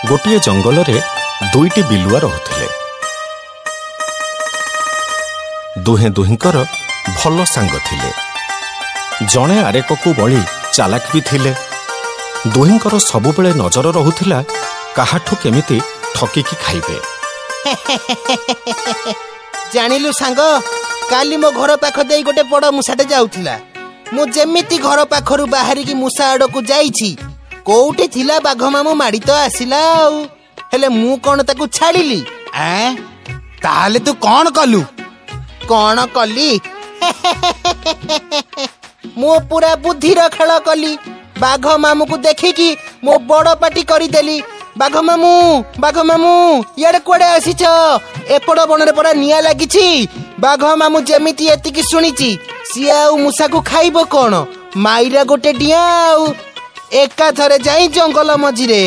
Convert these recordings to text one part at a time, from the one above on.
गोटे जंगल रे दुईटी बिलुआ रहुथिले। दुहे दुहिंकर भल सांग थिले। जणे आरेककु बळी चालाक भी थिले। दुहिंकर सबुबेले नजर रहुथिला काहाठु केमिति ठकिकी खाइबे। जानिलु सांग, काली मो घर पाख देई गोटे बड़ मुसाटे जाउथिला। मु जेमिति घर पाखरु बाहरी की मुसा आडकु जाईछि, कोउठी थिला बाघ मामू माडी तो आसिला आउ। हेले मु कोन ताकू छाडिली? ताले तू कोन कलु? कोन कली? मु पूरा बुद्धि र खेल कली। बाघ मामू को देखिकी मो बड़ पाटी करिदेली। बाघ मामू यार कोडे आसीछ? एपड़ बनरे पड़ा निया लागिछि। बाघ मामू जेमिति एतिकी सुनिछि, सिया आउ मुसा को खाइबो कोन? माइरा गोटे डिया आउ एका थरे जाई जंगल मझिरे।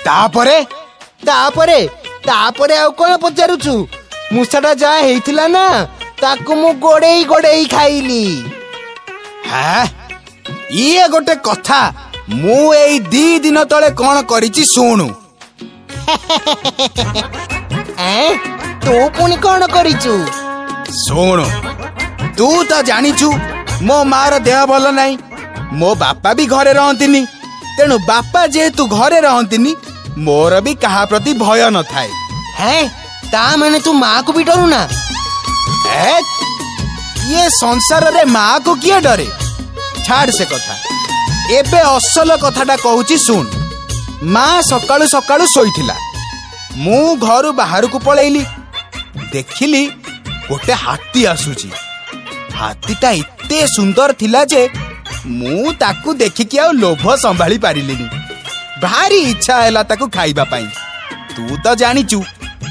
तापरे आउ कोन पचारुछु? मुसाटा जा हेइथिला ना, ताकू मु गोडेई खाइली। ये गोटे कथा। मु एई 2 दिन तले कोन करिछि सुनु। तू पुनी कोन करिछु? सुनु, तू तो जानिछु मो मार देह भल नाही। मो बापा भी घरे रहंतिनी। तेणु बापा जेहेतु घरे रहंतिनी, मोर भी कहा प्रति भय न थाए। ता माने तू माँ को भी डरू ना? ये संसार रे माँ को किए डरे? छाड़ से कथा। एबे असल कथाटा कहूची सुन। माँ सकाळु सकाळु सोईथिला। मु घर बाहर को पळेइली। देखिली गोटे हाथी आसुची। हाथीटा इते सुंदर थिला जे मु ताकू देखिकी आ लोभ संभाली पारिलिनी। भारी इच्छा हैला ताकू खाइबा पाई। तू तो जानिचु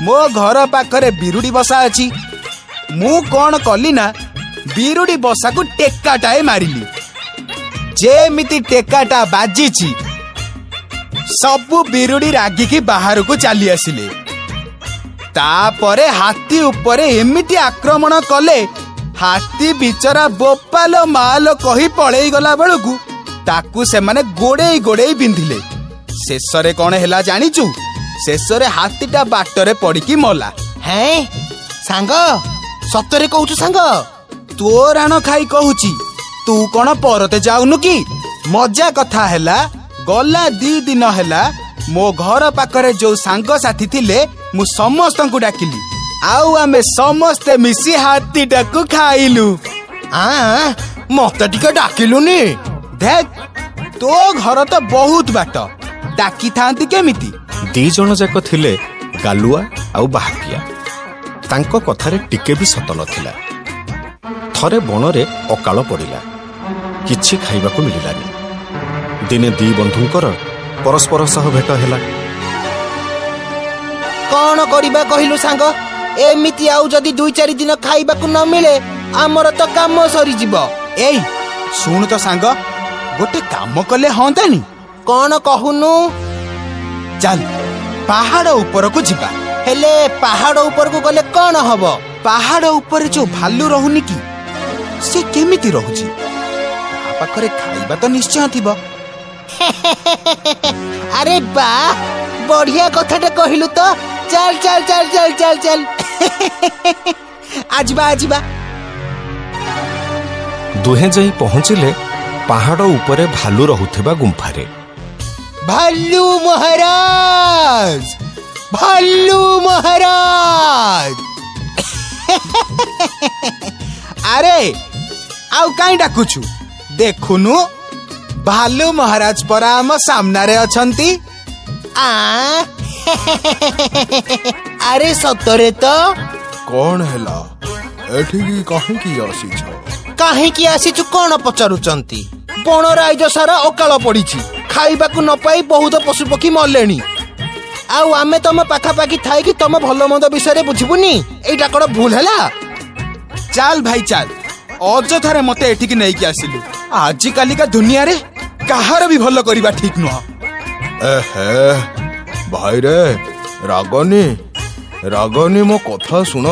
मो घर पाखरे बिरुडी बसा अछि। मु कोन कली ना, बिरुडी बसा को टेक्काटाए मारिली। जेमिति टेक्काटा बाजिछि, सबु बिरुडी रागिकी बाहर को चली आसिले। तापरे हाथी उपरे एमिति आक्रमण कले, हाथी बिचरा बोपाल माल कही पळेई गला बेलकु ताकू से माने गोडेई बिंधिले। शेषरे कोन हैला जानिचु? शेषरे हाथीटा बाटरे पड़िकी मला। सांग सतरे कहूचु? सांग तोर राण खाई कहूची, तू कोन परते जाउनु की? मजा कथा हैला, गला 2 दिन हैला मो घर पाखरे जो सांग साथी थिले, मु समस्तंकु डाकिली। आउ आमे समस्ते मिसी हाथीटा को खाइलु। मत टिके डाकिलुनी? देख, तो घर तो बहुत बाट, डाकी थांती केमिति? 2 जण जाक थिले गालुआ आउ बाहापिया। तांको कथारे टिके भी सत नथिला। थरे बनरे अकाल पड़िला, किछि खाइबाकू मिलिलानी। दिने 2 बंधुंकर परस्पर सह भेट हैला। कौन करिबा कहिलु सांग? एमिति आउ जदी 2-4 दिन खाइबाकू न मिले, हमर तो काम सरी जिवो। एई सुन तो सांग, गोटे काम कले हंतानी। कौन कहूनु? चल पहाड़ ऊपर को जिबा। हेले पहाड़ ऊपर को गले कौन हबो? पहाड़ ऊपर जो भालू रहुनी की, से केमिति रहुची? पाखरे खाइबा तो निश्चय थिबो। अरे वाह, बढ़िया कथाटा कहिलु तो। चल आजिबा। दुहे जाई पहुंचिले पहाड़ ऊपरे भालू रहुथिबा गुंफारे। भालू महाराज। अरे आउ काई डाकुछु? देखुनु भालू महाराज परा हम सामना रे अछंती। अरे सतरे तो? कौन हैला? एठी काहे की आसीछु कोन पचारुचंती? बण राइज सारा अकाल पड़ीछि। खाइबाकू न पाई बहुत पशु पक्षी मरलेनी। आउ आमे तम पाखापाखी थाई कि तम भल मंद विषय बुझिबुनी? एइटा कोन भूल हैला? चल भाई चल, अजथारे मते एठिकी नै कि आसिलु। आजि कालिका दुनिया रे काहार भी भल करिबा ठीक न। भाई रे रागनी मो कथा सुन।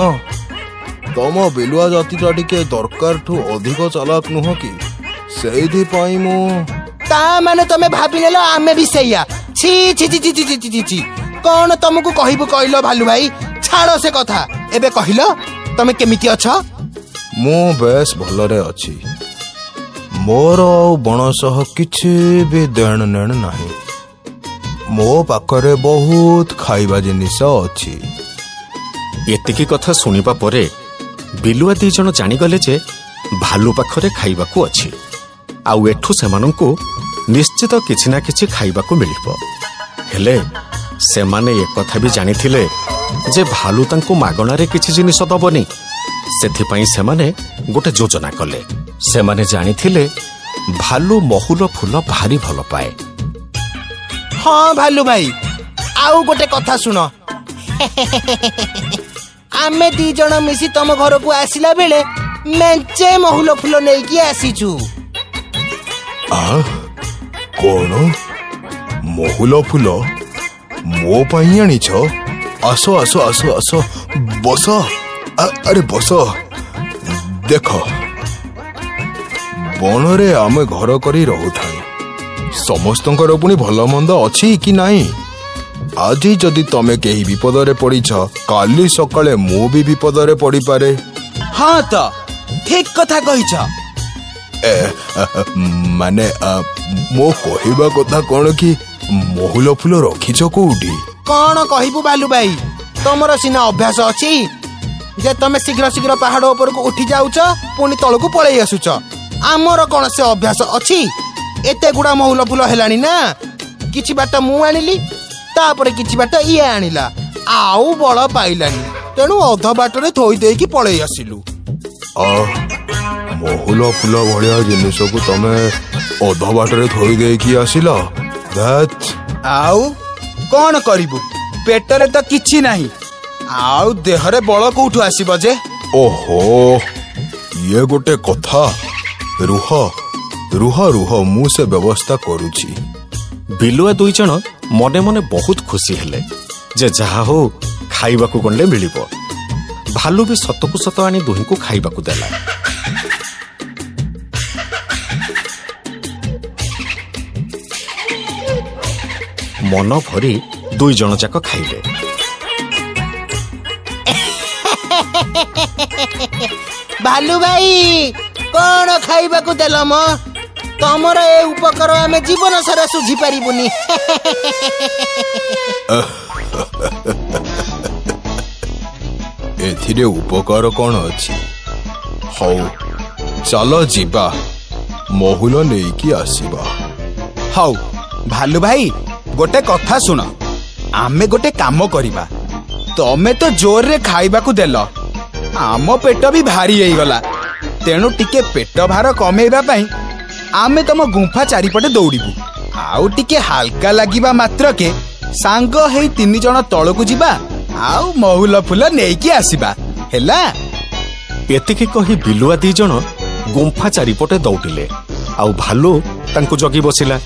तम बिलुआ जातिटा टिके दरकार ठू अधिक चालाक नुह कि? सेइथि पई मु ता माने तमे भाबी नेलो आमे भी सैया। ছি ছি ছি ছি ছি ছি ছি ছি କଣ ତମକୁ କହିବୁ କହିଲ ଭାଲୁ ଭାଇ? ଛାଡ ସେ କଥା। ଏବେ କହିଲ ତମେ କେମିତି ଅଛ? ମୁଁ ବେଶ ଭଲରେ ଅଛି। ମୋର ଆଉ ବଣ ସହ କିଛି ବି ଦେଣ ନେଣ ନାହିଁ। ମୋ ପାଖରେ ବହୁତ ଖାଇବା ଜିନିଷ ଅଛି। ଏତିକି କଥା ଶୁଣିବା ପରେ ବିଲୁଆ 2 ଜଣ ଜାଣିଗଲେ ଯେ ଭାଲୁ ପାଖରେ ଖାଇବାକୁ ଅଛି, ଆଉ ଏଠୁ ସେମାନଙ୍କୁ ନିଶ୍ଚିତ କିଛି ନା କିଛି ଖାଇବାକୁ ମିଳିବ। ହେଲେ ସେମାନେ ଏକଥା ବି ଜାଣିଥିଲେ ଯେ ଭାଲୁ ତାଙ୍କୁ ମାଗଣାରେ କିଛି ଜିନିଷ ଦବନି। ସେଥିପାଇଁ ସେମାନେ ଗୋଟେ ଯୋଜନା କଲେ। ସେମାନେ ଜାଣିଥିଲେ ଭାଲୁ ମହୁଲ ଫୁଲ ଭାରି ଭଲ ପାଏ। ହଁ ଭାଲୁ ଭାଇ, ଆଉ ଗୋଟେ କଥା ଶୁଣ। ଆମେ 2 ଜଣ ମିଶି ତମ ଘରକୁ ଆସିଲା ବେଳେ ମେଞ୍ଚେ ମହୁଲ ଫୁଲ ନେଇକି ଆସିଛୁ। କଣ ମହୁଲ ଫୁଲ ମୋ ପାଇଁ ଆଣିଛ? ଆସ ଆସ ଆସ ଆସ, ବସ। ଆରେ ବସ। ଦେଖ, ବଣରେ ଆମେ ଘର କରି ରହୁଥାଉ। ସମସ୍ତଙ୍କର ପୁଣି ଭଲ ମନ୍ଦ ଅଛି କି ନାହିଁ? ଆଜି ଯଦି ତମେ କେହି ବିପଦରେ ପଡ଼ିଛ, କାଲି ସକାଳେ ମୁଁ ବି ବିପଦରେ ପଡ଼ିପାରେ। ହଁ ତ ଠିକ କଥା କହିଛ। ମାନେ ମୋ କହିବା କଥା କଣ କି, ମହୁଲ ଫୁଲ ରଖିଛ କୋଉଠି? କଣ କହିବୁ ବାଲୁ ଭାଇ, ତମର ସିନା ଅଭ୍ୟାସ ଅଛି ଯେ ତମେ ଶୀଘ୍ର ଶୀଘ୍ର ପାହାଡ ଉପରକୁ ଉଠି ଯାଉଛ, ପୁଣି ତଳକୁ ପଳେଇ ଆସୁଛ। ଆମର କଣ ସେ ଅଭ୍ୟାସ ଅଛି? ଏତେ ଗୁଡା ମହୁଲ ଫୁଲ ହେଲାଣି ନା, କିଛି ବାଟ ମୁଁ ଆଣିଲି, ତାପରେ କିଛି ବାଟ ଇଏ ଆଣିଲା, ଆଉ ବଳ ପାଇଲାନି, ତେଣୁ ଅଧ ବାଟରେ ଥୋଇ ଦେଇକି ପଳେଇ ଆସିଲୁ। ମହୁଲ ଫୁଲ ଭଳିଆ ଜିନିଷକୁ ତମେ ଅଧ ବାଟରେ ଥୋଇ ଦେଇକି ଆସିଲ? ଆଉ କଣ କରିବୁ, ପେଟରେ ତ କିଛି ନାହିଁ, ଆଉ ଦେହରେ ବଳ କୋଉଠୁ ଆସିବ ଯେ? ଓହୋ, ଇଏ ଗୋଟେ କଥା। ରୁହ ରୁହ ରୁହ, ମୁଁ ସେ ବ୍ୟବସ୍ଥା କରୁଛି। ବିଲୁଆ 2 ଜଣ ମନେ ମନେ ବହୁତ ଖୁସି ହେଲେ ଯେ ଯାହା ହଉ ଖାଇବାକୁ ଗଣ୍ଡେ ମିଳିବ। ଭାଲୁ ବି ସତକୁ ସତ ଆଣି ଦୁହିଁଙ୍କୁ ଖାଇବାକୁ ଦେଲା। ମନ ଭରି 2 ଜଣ ଯାକ ଖାଇଲେ। ଭାଲୁ ଭାଇ, କଣ ଖାଇବାକୁ ଦେଲ ମ? ତମର ଏ ଉପକାର ଆମେ ଜୀବନ ସାରା ସୁଝି ପାରିବୁନି। ଏଥିରେ ଉପକାର କଣ ଅଛି? ହଉ, ଚାଲ ଯିବା, ମହୁଲ ନେଇକି ଆସିବା। ହଉ ଭାଲୁ ଭାଇ, ଗୋଟେ କଥା ଶୁଣ। ଆମେ ଗୋଟେ କାମ କରିବା। ତମେ ତ ଜୋରରେ ଖାଇବାକୁ ଦେଲ, ଆମ ପେଟ ବି ଭାରି ହେଇଗଲା, ତେଣୁ ଟିକେ ପେଟ ଭାର କମେଇବା ପାଇଁ ଆମେ ତମ ଗୁମ୍ଫା ଚାରିପଟେ ଦୌଡ଼ିବୁ। ଆଉ ଟିକେ ହାଲକା ଲାଗିବା ମାତ୍ରକେ ସାଙ୍ଗ ହେଇ 3 ଜଣ ତଳକୁ ଯିବା, ଆଉ ମହୁଲ ଫୁଲ ନେଇକି ଆସିବା, ହେଲା? ଏତିକି କହି ବିଲୁଆ 2 ଜଣ ଗୁମ୍ଫା ଚାରିପଟେ ଦୌଡ଼ିଲେ, ଆଉ ଭାଲୁ ତାଙ୍କୁ ଜଗି ବସିଲା।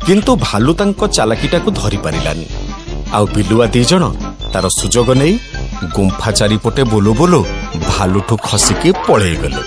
କିନ୍ତୁ ଭାଲୁ ତାଙ୍କ ଚାଲାକିଟାକୁ ଧରି ପାରିଲାନି, ଆଉ ବିଲୁଆ 2 ଜଣ ତାର ସୁଯୋଗ ନେଇ ଗୁମ୍ଫା ଚାରିପଟେ ବୁଲୁ ବୁଲୁ ଭାଲୁଠୁ ଖସିକି ପଳେଇଗଲେ।